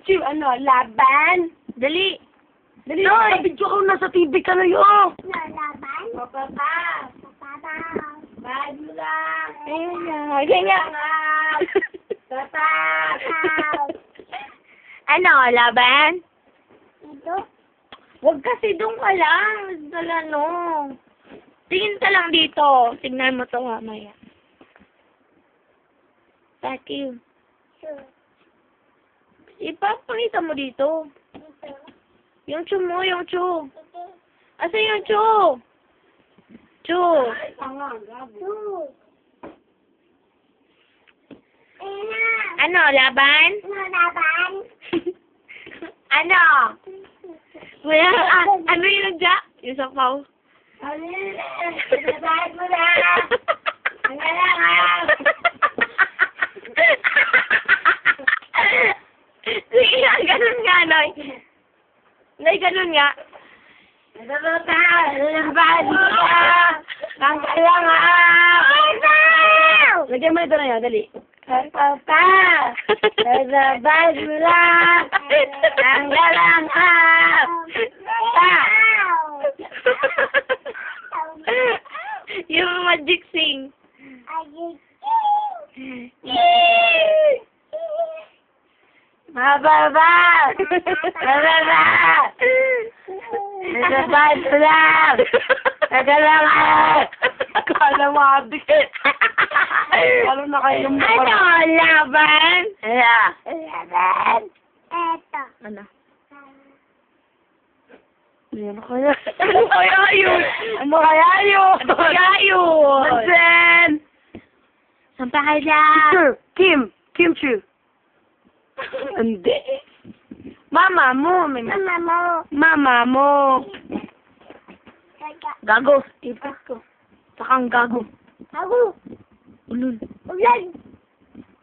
Chiw, ano, laban? Dali. Dali, Noy! nasa-video ka, nasa TV ka na yun. Lalaban. Papa. Papabaw. Bad mo lang. Ayun nga, ganyan. Papa. Papaw. Ano, laban? Ito. Huwag kasi doon ka lang. Dala, no. Tingin ka lang dito. Tingnan mo to mamaya. Thank you. Sure. Ipapakita mo dito. Ito. Yung chu mo, yung chu. Ito. Asa yung chu? Chu. Two. Ayun na. Ano, laban? Lalaban. Ano? Wala, ano yung dya? Yung sapaw. Lalaban mo na. Ang galangan. Sige nga, ganun nga, Noy. Noy, ganun nga. Lalaban mo na. Ang galangan. Lagyan mo ito na yan, dali. Papa. Lalaban mo na. Ang galangan. Yung magic sing. Mababa! Mababa! Lalaban mo lang! Nagalangan! Kala mo, abdikit. Lalo na kayo yung Ano, laban? Laban! Eto. Ano? Ano kaya? Ano kaya yun? Ano kaya yun? Ano kaya yun? Mansen! Saan pa kaya? Sir, Kim. Kim Chu. Hindi. Mama mo. May Mama mo. Mama mo. Gago. Ipit ko. Sakang gago. Ako. Ulul. Ulan.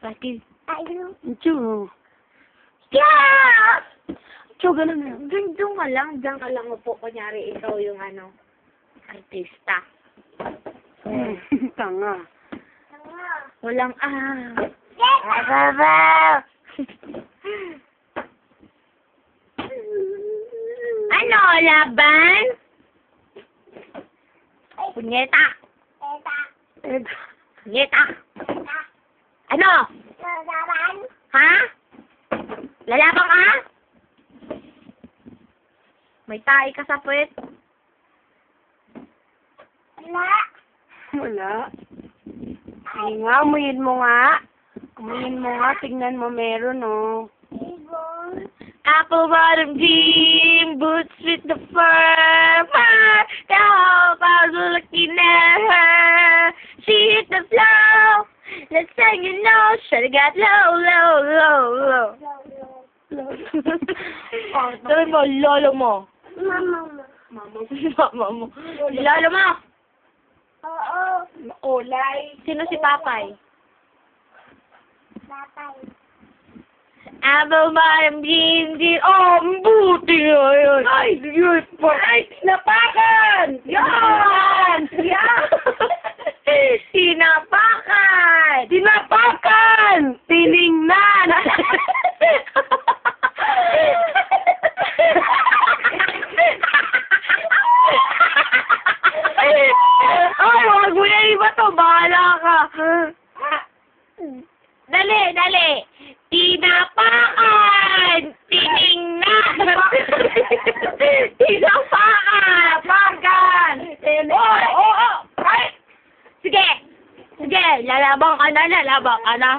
Pati. Ayun. Chu. Yeah! Chu, ganun na. Doon ka lang. Diyan ka lang upo. Kunyari, ikaw yung ano, artista. Tanga. Walang Mababa! Ano, laban? Punyeta. Eta. Punyeta. Ano? Lalaban. Ha? Lalabang ka? May tae ka sa puwet. Wala. Wala. Ay nga, amuyin mo nga. Amuyin mo nga, tignan mo meron, oh. Ibon. Apple bottom jean, boots with the fur. The whole house looking at her. She hit the floor. Let's sing it low. Shoulda got low, low, low, low. Sabi mo, lolo mo. Mama mo. Mama mo. Lolo mo. Oo. Olay. Sino si Papay? Papay. Apple bottom jean, jean. Oh, buti nga yun. Ay, yun po. Ay, tinapakan! Yan! Yan! Tinapakan! Tinapakan! Tiningnan! Ay, wag mo na iba to. Bahala ka. Dali, dali. Tinapakan! Tiningnan! Tinapakan! Pakan! Oy! Oo! Ay! Sige! Sige! Lalabang ka na, lalabang ka na.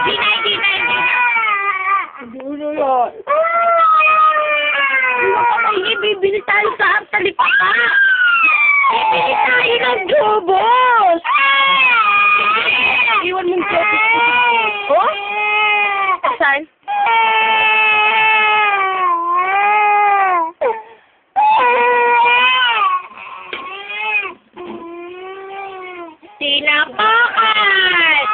Hindi na, hindi na, hindi na. Dulo yun. Bibili tayo sa talipapa. Bibili tayo ng jubos. Iwan mo yung jubos. Oh? Saan? Tinapakan!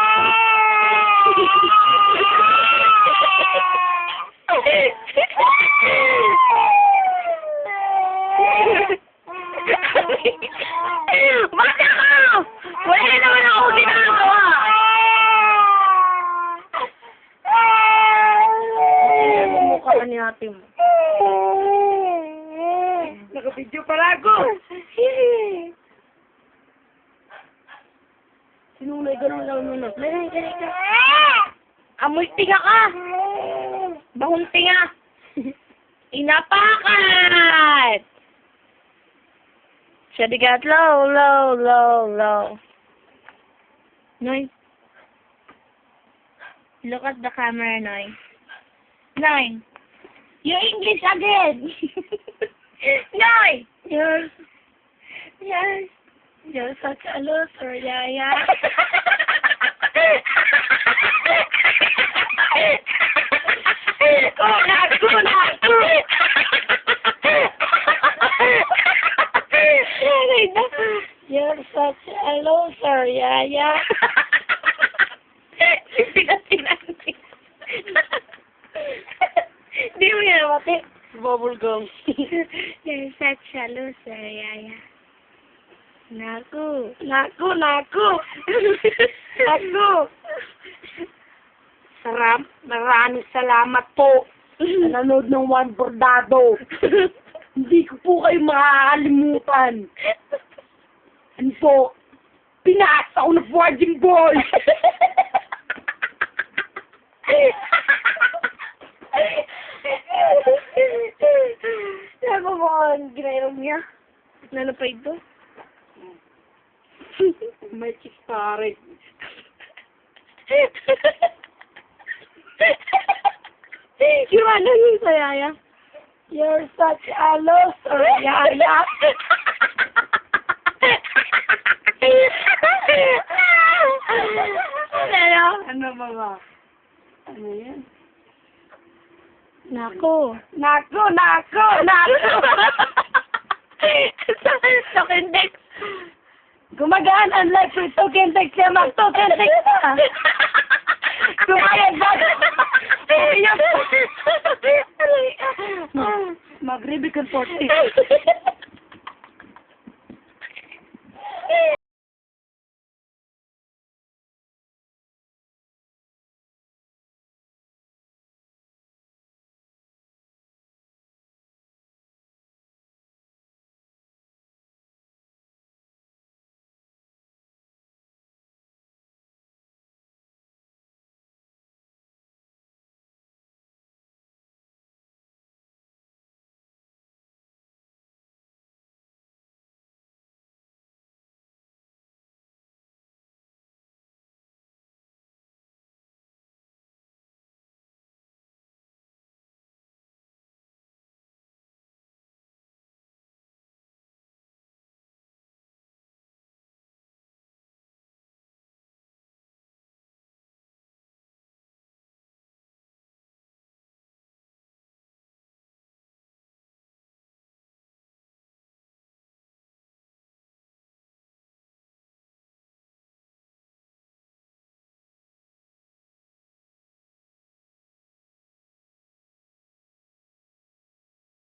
Basta ka! Wala naman ako ginagawa! ni ate mo. Naka-video pala ako. Sinulay, ganun lang muna. Lay ka. Amoy tinga ka! Bahong tinga! Inapakat! Shadigat, low. Noy. Look at the camera, Noy. Noy. Your English again! Noy! You're such a loser, Yaya. Naku! You're such a loser, Yaya. Pinag-pinanti. Di mo yan mati. Bubblegum. You're such a loser, Yaya. Naku. Maraming salamat po. Sa nanood ng One Bordado. Hindi ko po kayo makakalimutan. Ano po? Pinasa ko na Forging Boy. Naku mo, ginayong niya. Ano pa ito? May chicks pare. Yung ano yung sa Yaya? You're such a loser, Yaya. Ano ba? Ano yan? Naku. Tokendex. Gumagaan, unlike free token text siya, mag-token text na. Gumayag ba? Mag-Rubicon 40.